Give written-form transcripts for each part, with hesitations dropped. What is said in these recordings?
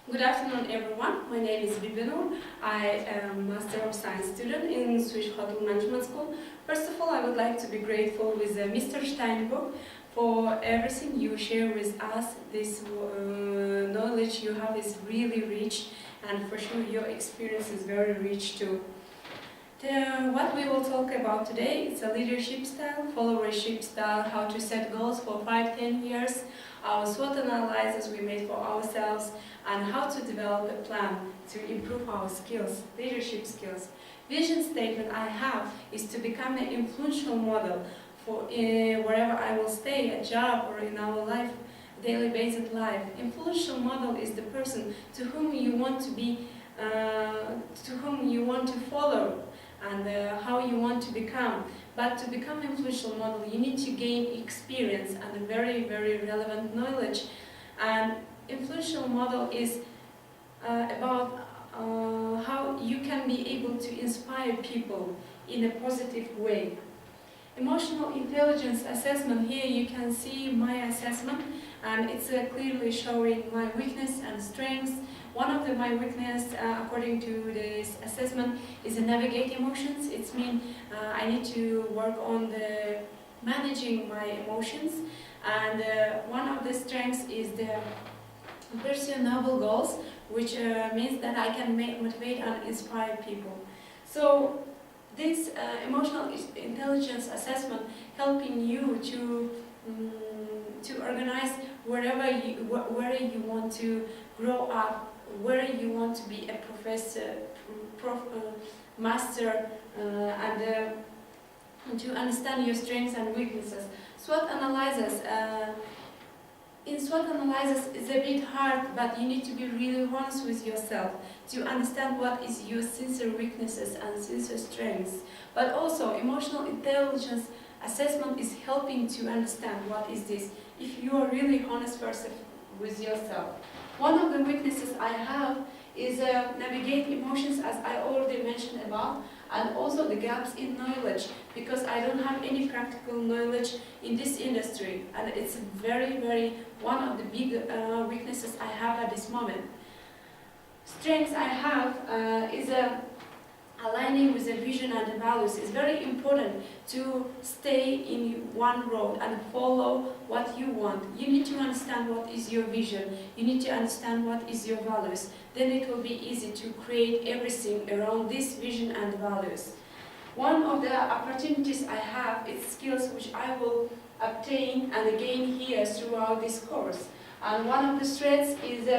Good afternoon, everyone. My name is Berdiyeva. I am Master of Science student in Swedish Hotel Management School. First of all, I would like to be grateful with Mr. Steinbock for everything you share with us. This knowledge you have is really rich, and for sure your experience is very rich too. What we will talk about today is a leadership style, followership style, how to set goals for 5-10 years, our SWOT analysis we made for ourselves, and how to develop a plan to improve our skills, leadership skills. Vision statement I have is to become an influential model for wherever I will stay, a job or in our life, daily basis life. Influential model is the person to whom you want to be, to whom you want to follow, and how you want to become. But to become an influential model, you need to gain experience and a very, very relevant knowledge. And influential model is about how you can be able to inspire people in a positive way. Emotional intelligence assessment, here you can see my assessment, and it's clearly showing my weakness and strengths. One of my weaknesses, according to this assessment, is to navigate emotions. It means I need to work on the managing my emotions. And one of the strengths is the pursue noble goals, which means that I can motivate and inspire people. So this emotional intelligence assessment helping you to organize where you want to grow up, where you want to be a professor, master, and to understand your strengths and weaknesses. SWOT analysis. In SWOT analysis, it's a bit hard, but you need to be really honest with yourself to understand what is your sincere weaknesses and sincere strengths. But also, emotional intelligence assessment is helping to understand what is this, if you are really honest person with yourself. One of the weaknesses I have is navigate emotions, as I already mentioned about, and also the gaps in knowledge, because I don't have any practical knowledge in this industry, and it's very, very one of the big weaknesses I have at this moment. Strengths I have is aligning with the vision and the values. It's very important to stay in one road and follow what you want. You need to understand what is your vision. You need to understand what is your values. Then it will be easy to create everything around this vision and values. One of the opportunities I have is skills which I will obtain and gain here throughout this course. And one of the strengths is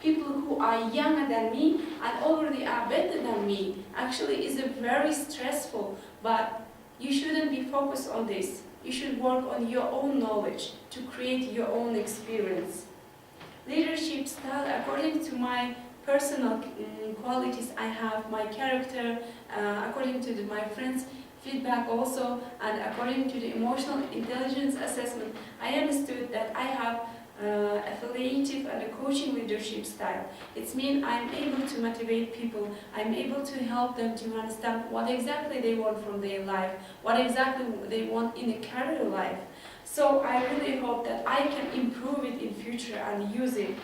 people who are younger than me and already are better than me. Actually, is very stressful, but you shouldn't be focused on this. You should work on your own knowledge to create your own experience. Leadership style, according to my personal qualities I have, my character, according to my friends' feedback also, and according to the emotional intelligence assessment, I understood that I have affiliative and a coaching leadership style. It means I'm able to motivate people, I'm able to help them to understand what exactly they want from their life, what exactly they want in a career life. So I really hope that I can improve it in future and use it.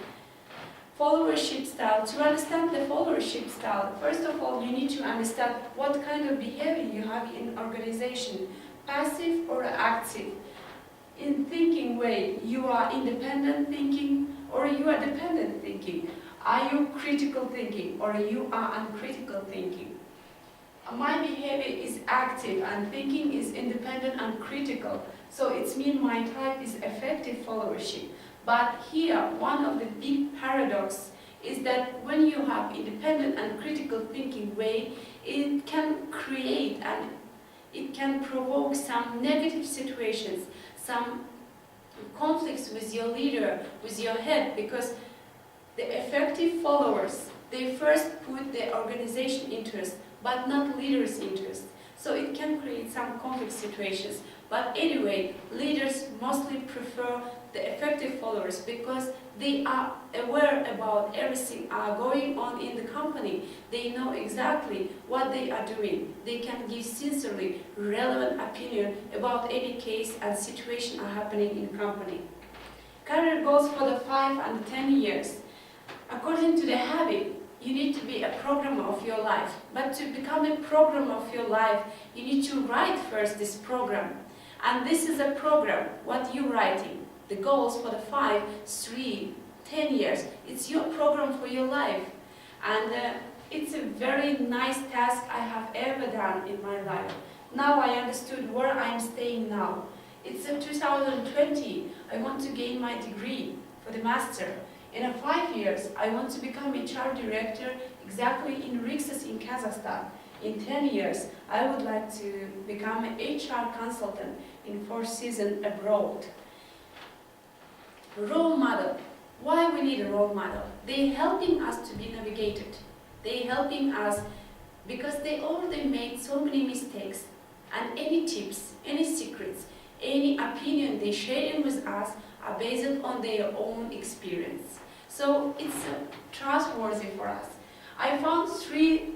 Followership style. To understand the followership style, first of all, you need to understand what kind of behavior you have in organization, passive or active. In thinking way, you are independent thinking or you are dependent thinking. Are you critical thinking or you are uncritical thinking? My behavior is active and thinking is independent and critical. So it means my type is effective followership. But here, one of the big paradox is that when you have independent and critical thinking way, it can create and it can provoke some negative situations, some conflicts with your leader, with your head, because the effective followers, they first put the organization interest, but not leader's interest. So it can create some conflict situations. But anyway, leaders mostly prefer the effective followers because they are aware about everything going on in the company. They know exactly what they are doing. They can give sincerely relevant opinion about any case and situation are happening in the company. Career goals for the 5 and 10 years. According to the habit, you need to be a programmer of your life. But to become a programmer of your life, you need to write first this program. And this is a program, what you're writing. The goals for the 5, 3, 10 years. It's your program for your life. And it's a very nice task I have ever done in my life. Now I understood where I'm staying now. It's 2020. I want to gain my degree for the master. In 5 years, I want to become HR director exactly in Rixos in Kazakhstan. In 10 years, I would like to become an HR consultant in 4 seasons abroad. Role model. Why we need a role model? They're helping us to be navigated. They're helping us because they already made so many mistakes. And any tips, any secrets, any opinion they share with us are based on their own experience. So it's trustworthy for us. I found 3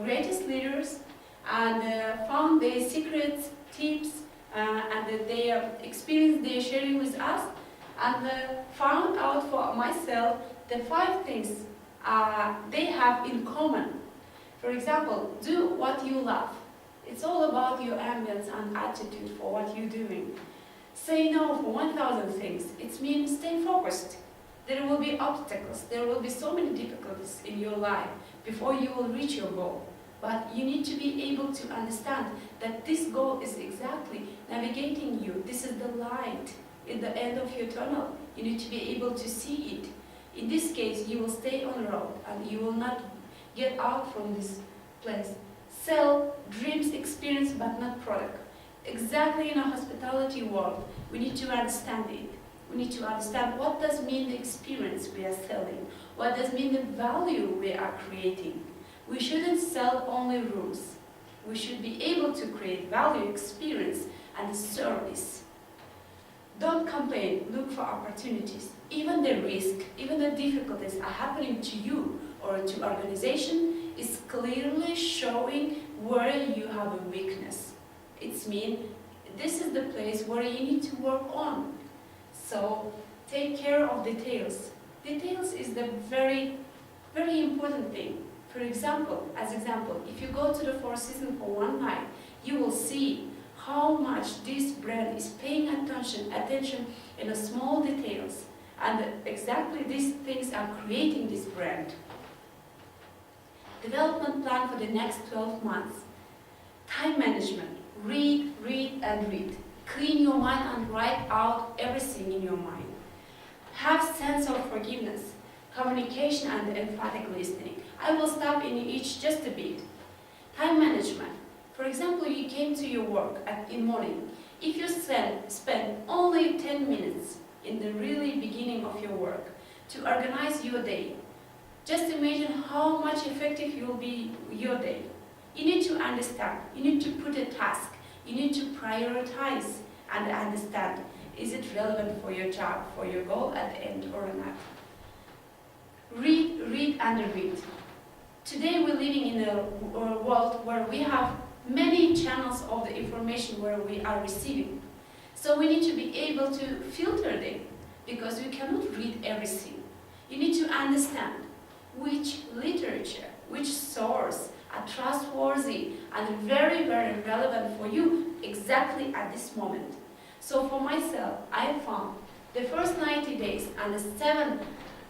greatest leaders and found their secrets, tips, and their experience they're sharing with us, and found out for myself the 5 things they have in common. For example, do what you love. It's all about your ambience and attitude for what you're doing. Say no for 1,000 things. It means stay focused. There will be obstacles. There will be so many difficulties in your life before you will reach your goal. But you need to be able to understand that this goal is exactly navigating you. This is the light in the end of your tunnel. You need to be able to see it. In this case, you will stay on the road and you will not get out from this place. Sell dreams, experience, but not product. Exactly in a hospitality world, we need to understand it. We need to understand what does mean the experience we are selling, what does mean the value we are creating. We shouldn't sell only rooms. We should be able to create value, experience, and service. Don't complain, look for opportunities. Even the risk, even the difficulties are happening to you or to organization is clearly showing where you have a weakness. It means this is the place where you need to work on. So take care of details. Details is the very, very important thing. For example, if you go to the 4 Seasons for 1 night, you will see how much this brand is paying attention in the small details. And exactly these things are creating this brand. Development plan for the next 12 months. Time management. Read, read, and read. Clean your mind and write out everything in your mind. Have sense of forgiveness, communication, and emphatic listening. I will stop in each just a bit. Time management. For example, you came to your work in morning. If you spend only 10 minutes in the really beginning of your work to organize your day, just imagine how much effective will be your day. You need to understand, you need to put a task, you need to prioritize and understand, is it relevant for your job, for your goal at the end or not. Read, read, and read. Today we're living in a world where we have many channels of the information where we are receiving. So we need to be able to filter them because we cannot read everything. You need to understand which literature, which source are trustworthy and very, very relevant for you exactly at this moment. So for myself, I found the first 90 days and the 7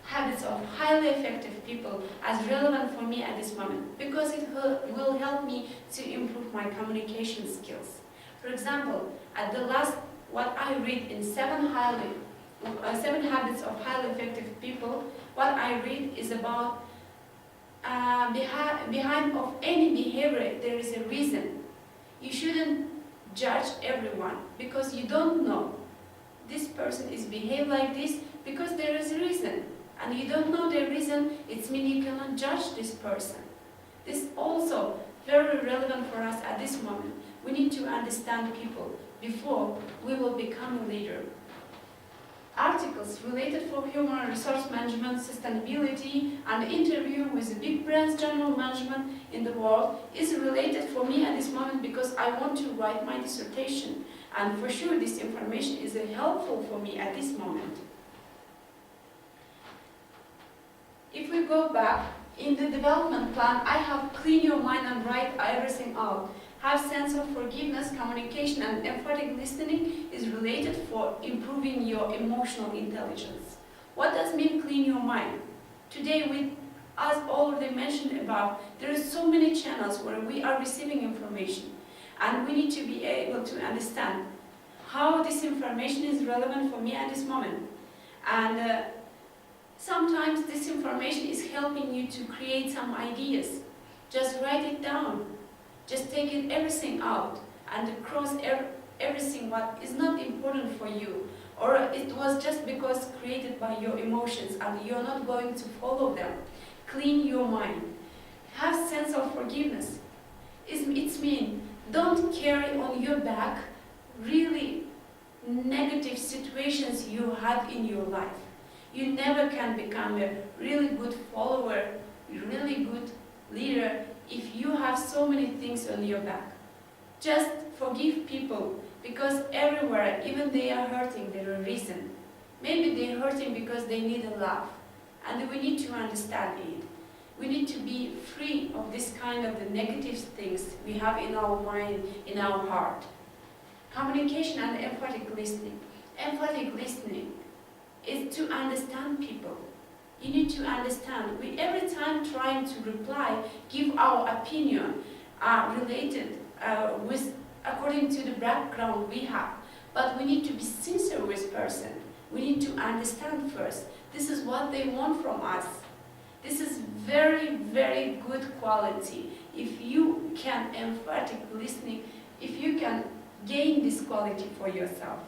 habits of highly effective people as relevant for me at this moment because it will help me to improve my communication skills. For example, at the last, what I read in 7 habits of highly effective people, what I read is about behind of any behavior there is a reason. You shouldn't judge everyone because you don't know this person is behaved like this because there is a reason. And you don't know the reason, it means you cannot judge this person. This is also very relevant for us at this moment. We need to understand people before we will become a leader. Articles related for human resource management, sustainability, and interview with the big brands general management in the world is related for me at this moment because I want to write my dissertation. And for sure this information is helpful for me at this moment. If we go back, in the development plan, I have clean your mind and write everything out. Have sense of forgiveness, communication, and emphatic listening is related for improving your emotional intelligence. What does mean clean your mind? Today, with as already mentioned above, there are so many channels where we are receiving information, and we need to be able to understand how this information is relevant for me at this moment. And sometimes this information is helping you to create some ideas. Just write it down. Just take it everything out and cross everything what is not important for you, or it was just because created by your emotions and you're not going to follow them. Clean your mind. Have sense of forgiveness. It's mean don't carry on your back really negative situations you had in your life. You never can become a really good follower, really good leader if you have so many things on your back. Just forgive people, because everywhere, even they are hurting, there is a reason. Maybe they're hurting because they need a love, and we need to understand it. We need to be free of this kind of the negative things we have in our mind, in our heart. Communication and emphatic listening. Emphatic listening is to understand people. You need to understand. We every time trying to reply, give our opinion related with according to the background we have. But we need to be sincere with person. We need to understand first. This is what they want from us. This is very, very good quality. If you can emphatic listening, if you can gain this quality for yourself.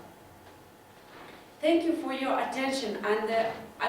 Thank you for your attention, and